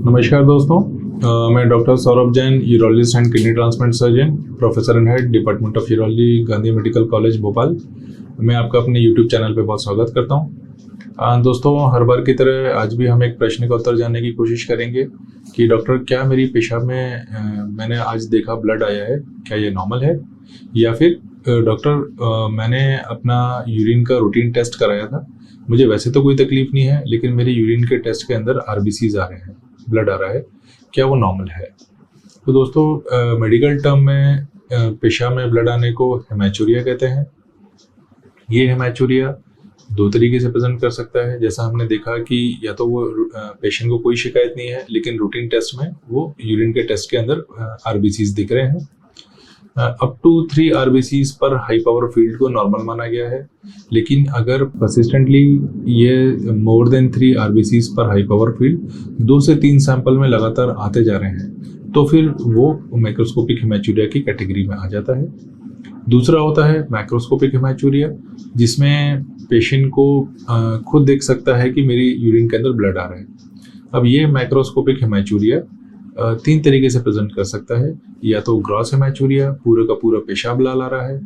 नमस्कार दोस्तों, मैं doctor Saurabh Jain, urologist and kidney transplant surgeon, professor and head department of urology, Gandhi medical college Bhopal. मैं आपका अपने यूट्यूब चैनल पे बहुत स्वागत करता हूं। दोस्तों, हर बार की तरह आज भी हम एक प्रश्न का उत्तर जानने की कोशिश करेंगे कि डॉक्टर, क्या मेरी पेशाब में मैंने आज देखा ब्लड आया है, क्या ये नॉर्मल है? या फिर डॉक्टर, मैंने अपना यूरिन का रूटीन टेस्ट कराया था, मुझे वैसे तो कोई तकलीफ नहीं है, लेकिन मेरे यूरिन के टेस्ट के अंदर आरबीसीज आ रहे हैं, ब्लड आ रहा है, क्या वो नॉर्मल है? तो दोस्तों, मेडिकल टर्म में पेशाब में ब्लड आने को हेमेचूरिया कहते हैं। ये हेमेचूरिया दो तरीके से प्रेजेंट कर सकता है। जैसा हमने देखा कि या तो वो पेशेंट को कोई शिकायत नहीं है, लेकिन रूटीन टेस्ट में वो यूरिन के टेस्ट के अंदर आरबीसीज दिख रहे हैं। अप टू 3 आरबीसीज पर हाई पावर फील्ड को नॉर्मल माना गया है, लेकिन अगर परसिस्टेंटली ये मोर देन 3 आरबीसीज पर हाई पावर फील्ड 2 से 3 सैंपल में लगातार आते जा रहे हैं, तो फिर वो माइक्रोस्कोपिक हेमेचूरिया की कैटेगरी में आ जाता है। दूसरा होता है मैक्रोस्कोपिक हेमेचूरिया, जिसमें पेशेंट को खुद देख सकता है कि मेरी यूरिन के अंदर ब्लड आ रहा है। अब ये माइक्रोस्कोपिक हेमेचूरिया 3 तरीके से प्रेजेंट कर सकता है। या तो ग्रॉस हेमेचूरिया, पूरा का पूरा पेशाब लाल आ रहा है,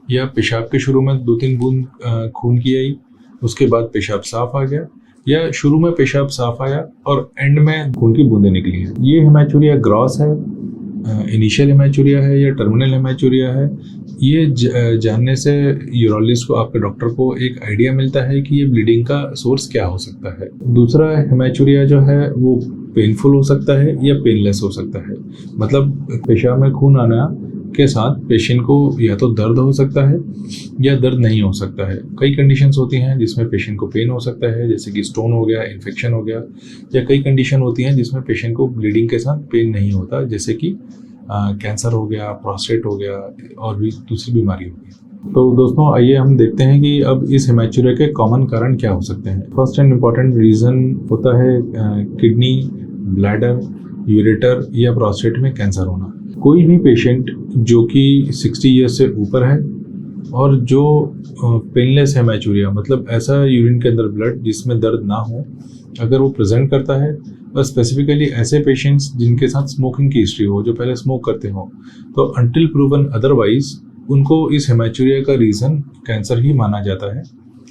या पेशाब के शुरू में 2-3 बूंद खून की आई, उसके बाद पेशाब साफ आ गया, या शुरू में पेशाब साफ आया और एंड में खून की बूंदें निकली हैं। ये हेमेचूरिया ग्रॉस है, इनिशियल हेमेचूरिया है या टर्मिनल हेमेचूरिया है। ये जानने से यूरोलॉजिस्ट को, आपके डॉक्टर को एक आइडिया मिलता है कि ये ब्लीडिंग का सोर्स क्या हो सकता है। दूसरा हेमेचूरिया जो है वो पेनफुल हो सकता है या पेनलेस हो सकता है। मतलब पेशाब में खून आना के साथ पेशेंट को या तो दर्द हो सकता है या दर्द नहीं हो सकता है। कई कंडीशंस होती हैं जिसमें पेशेंट को पेन हो सकता है, जैसे कि स्टोन हो गया, इन्फेक्शन हो गया, या कई कंडीशन होती हैं जिसमें पेशेंट को ब्लीडिंग के साथ पेन नहीं होता, जैसे कि कैंसर हो गया, प्रोस्टेट हो गया और भी दूसरी बीमारी हो गई। तो दोस्तों, आइए हम देखते हैं कि अब इस हेमेचूरिया के कॉमन कारण क्या हो सकते हैं। फर्स्ट एंड इम्पॉर्टेंट रीज़न होता है किडनी, ब्लैडर, यूरेटर या प्रोस्टेट में कैंसर होना। कोई भी पेशेंट जो कि 60 ईयर्स से ऊपर है और जो पेनलेस हेमेचूरिया, मतलब ऐसा यूरिन के अंदर ब्लड जिसमें दर्द ना हो, अगर वो प्रेजेंट करता है, और स्पेसिफिकली ऐसे पेशेंट्स जिनके साथ स्मोकिंग की हिस्ट्री हो, जो पहले स्मोक करते हो, तो अंटिल प्रूवन अदरवाइज उनको इस हेमेचूरिया का रीज़न कैंसर ही माना जाता है।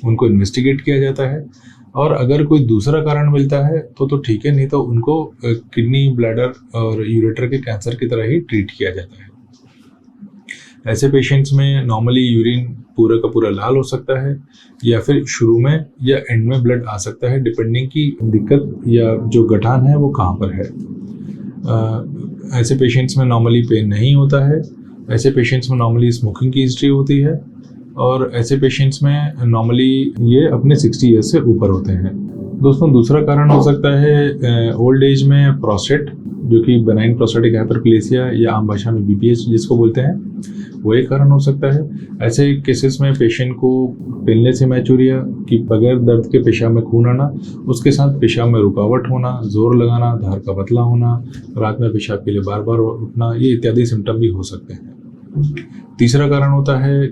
उनको इन्वेस्टिगेट किया जाता है, और अगर कोई दूसरा कारण मिलता है तो ठीक है, नहीं तो उनको किडनी, ब्लैडर और यूरेटर के कैंसर की तरह ही ट्रीट किया जाता है। ऐसे पेशेंट्स में नॉर्मली यूरिन पूरा का पूरा लाल हो सकता है, या फिर शुरू में या एंड में ब्लड आ सकता है, डिपेंडिंग की दिक्कत या जो गठान है वो कहाँ पर है। ऐसे पेशेंट्स में नॉर्मली पेन नहीं होता है। ऐसे पेशेंट्स में नॉर्मली स्मोकिंग की हिस्ट्री होती है, और ऐसे पेशेंट्स में नॉर्मली ये अपने 60 ईयर्स से ऊपर होते हैं। दोस्तों, दूसरा कारण हो सकता है ओल्ड एज में प्रोस्टेट, जो कि बेनाइन प्रोस्टेटिक हाइपरप्लेसिया या आम भाषा में बीपीएच जिसको बोलते हैं, वो एक कारण हो सकता है। ऐसे केसेस में पेशेंट को पेनलेस हेमेचूरिया कि बगैर दर्द के पेशाब में खून आना, उसके साथ पेशाब में रुकावट होना, जोर लगाना, धार का पतला होना, रात में पेशाब के लिए बार बार उठना, ये इत्यादि सिम्टम भी हो सकते हैं। तीसरा कारण होता है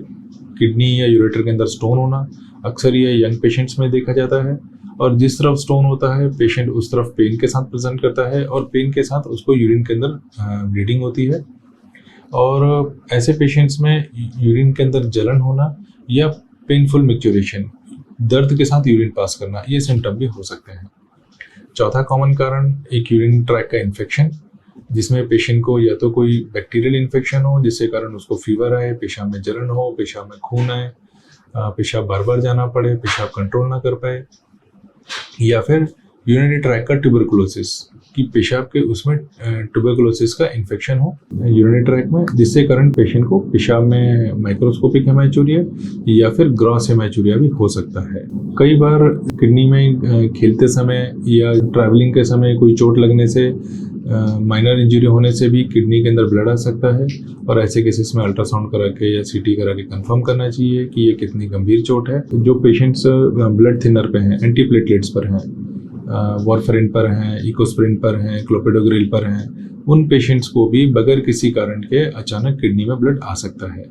किडनी या यूरेटर के अंदर स्टोन होना। अक्सर ये यंग पेशेंट्स में देखा जाता है, और जिस तरफ स्टोन होता है पेशेंट उस तरफ पेन के साथ प्रेजेंट करता है, और पेन के साथ उसको यूरिन के अंदर ब्लीडिंग होती है। और ऐसे पेशेंट्स में यूरिन के अंदर जलन होना या पेनफुल मिक्चुरेशन, दर्द के साथ यूरिन पास करना, ये सिम्टम भी हो सकते हैं। चौथा कॉमन कारण एक यूरिन ट्रैक का इन्फेक्शन, जिसमें पेशेंट को या तो कोई बैक्टीरियल इन्फेक्शन हो जिससे कारण उसको फीवर आए, पेशाब में जलन हो, पेशाब में खून आए, पेशाब बार बार जाना पड़े, पेशाब कंट्रोल ना कर पाए, या फिर यूरिनरी ट्रैक का ट्यूबरकुलोसिस, कि पेशाब के उसमें ट्यूबरकुलोसिस का इन्फेक्शन हो यूरिनरी ट्रैक में, जिससे कारण पेशेंट को पेशाब में माइक्रोस्कोपिक हेमेचूरिया या फिर ग्रॉस हेमेचूरिया भी हो सकता है। कई बार किडनी में खेलते समय या ट्रैवलिंग के समय कोई चोट लगने से, माइनर इंजरी होने से भी किडनी के अंदर ब्लड आ सकता है, और ऐसे केसेस में अल्ट्रासाउंड करा के या सीटी करा के कंफर्म करना चाहिए कि ये कितनी गंभीर चोट है। जो पेशेंट्स ब्लड थिनर पे हैं, एंटीप्लेटलेट्स पर हैं, वारफरिन पर हैं, इकोस्प्रिन पर हैं, क्लोपिडोग्रिल पर हैं, उन पेशेंट्स को भी बगैर किसी कारण के अचानक किडनी में ब्लड आ सकता है।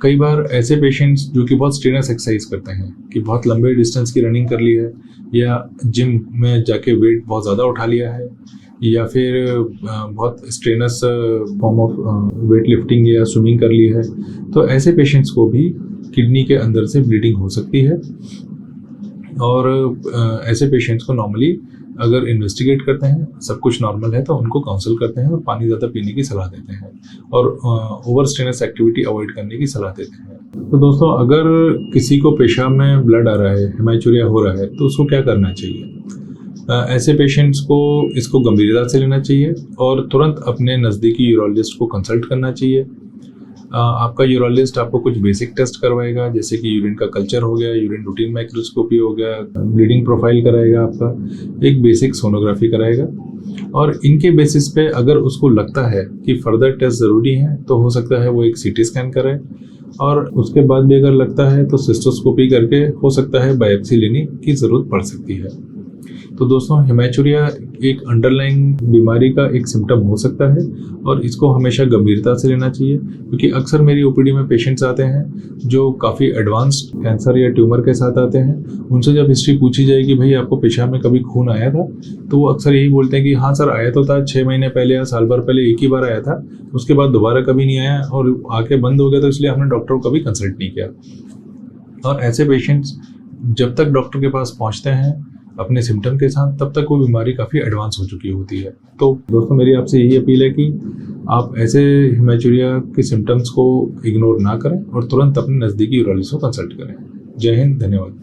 कई बार ऐसे पेशेंट्स जो कि बहुत स्ट्रेनस एक्सरसाइज करते हैं, कि बहुत लंबे डिस्टेंस की रनिंग कर ली है या जिम में जाके वेट बहुत ज़्यादा उठा लिया है या फिर बहुत strenuous form of weight lifting या स्विमिंग कर ली है, तो ऐसे पेशेंट्स को भी किडनी के अंदर से ब्लीडिंग हो सकती है। और ऐसे पेशेंट्स को नॉर्मली अगर इन्वेस्टिगेट करते हैं, सब कुछ नॉर्मल है, तो उनको काउंसल करते हैं और पानी ज़्यादा पीने की सलाह देते हैं और ओवर स्ट्रेनस एक्टिविटी अवॉइड करने की सलाह देते हैं। तो दोस्तों, अगर किसी को पेशाब में ब्लड आ रहा है, हेमाचूरिया हो रहा है, तो उसको क्या करना चाहिए? ऐसे पेशेंट्स को इसको गंभीरता से लेना चाहिए और तुरंत अपने नज़दीकी यूरोलॉजिस्ट को कंसल्ट करना चाहिए। आपका यूरोलॉजिस्ट आपको कुछ बेसिक टेस्ट करवाएगा, जैसे कि यूरिन का कल्चर हो गया, यूरिन रूटीन माइक्रोस्कोपी हो गया, ब्लीडिंग प्रोफाइल कराएगा, आपका एक बेसिक सोनोग्राफी कराएगा और इनके बेसिस पे अगर उसको लगता है कि फर्दर टेस्ट ज़रूरी है तो हो सकता है वो एक सीटी स्कैन करे और उसके बाद भी अगर लगता है तो सिस्टोस्कोपी करके हो सकता है बायोप्सी लेने की ज़रूरत पड़ सकती है। तो दोस्तों, हेमाचूरिया एक अंडरलाइंग बीमारी का एक सिम्टम हो सकता है और इसको हमेशा गंभीरता से लेना चाहिए, क्योंकि अक्सर मेरी ओपीडी में पेशेंट्स आते हैं जो काफ़ी एडवांस्ड कैंसर या ट्यूमर के साथ आते हैं। उनसे जब हिस्ट्री पूछी जाए कि भाई आपको पेशाब में कभी खून आया था, तो वो अक्सर यही बोलते हैं कि हाँ सर, आया तो था 6 महीने पहले या साल भर पहले एक ही बार आया था, उसके बाद दोबारा कभी नहीं आया और आके बंद हो गया, तो इसलिए हमने डॉक्टर को कभी कंसल्ट नहीं किया। और ऐसे पेशेंट्स जब तक डॉक्टर के पास पहुँचते हैं अपने सिम्टम के साथ, तब तक वो बीमारी काफ़ी एडवांस हो चुकी होती है। तो दोस्तों, मेरी आपसे यही अपील है कि आप ऐसे हेमाचूरिया के सिम्टम्स को इग्नोर ना करें और तुरंत अपने नज़दीकी यूरोलॉजिस्ट को कंसल्ट करें। जय हिंद, धन्यवाद।